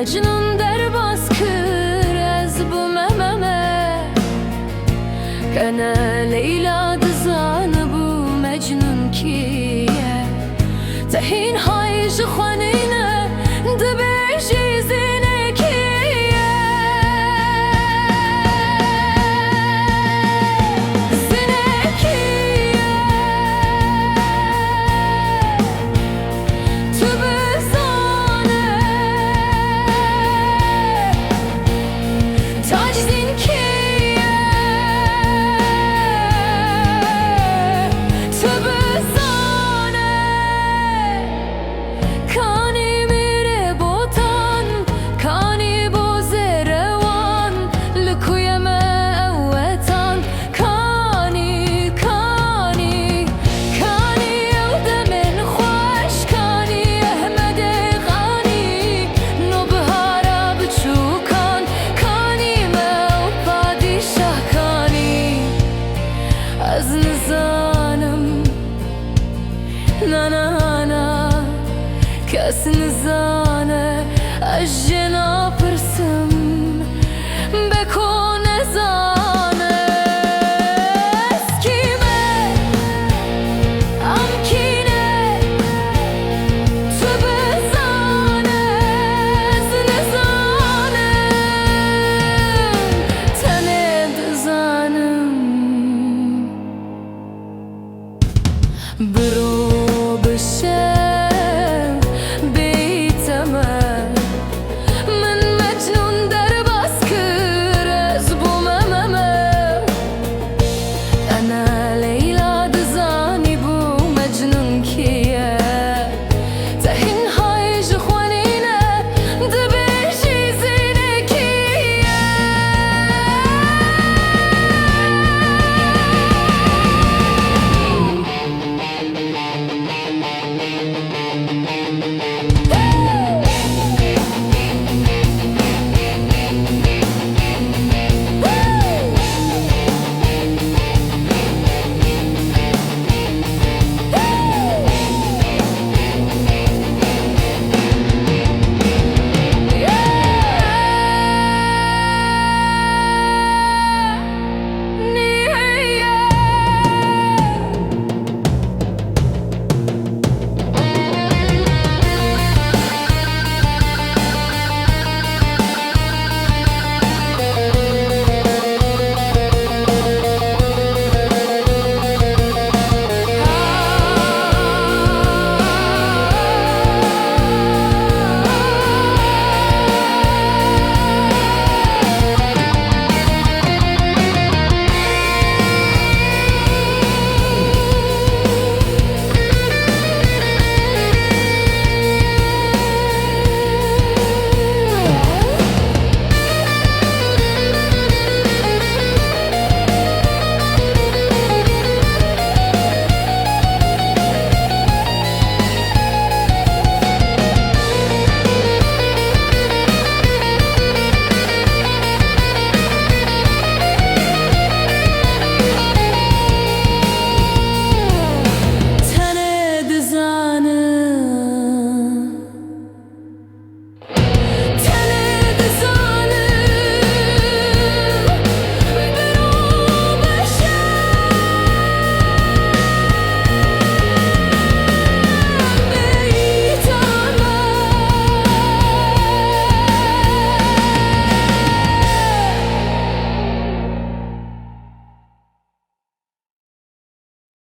مجنون در باز کر از بو مممه کنه لیلا دزان بو مجنون کیه تهین های جخوانینه دبیجی زینه کیه زینه کیه تو بزانه تاج زین کیه تو بزانه کانی میره بوتان کانی بوزه روان لکوی موتان کانی کانی کانی او دمن خوش کانی احمد غانی نو بهارا بچوکان کانی مو پادشاه کانی از نزانم نه نه نه کس نزانه از جنا پرسم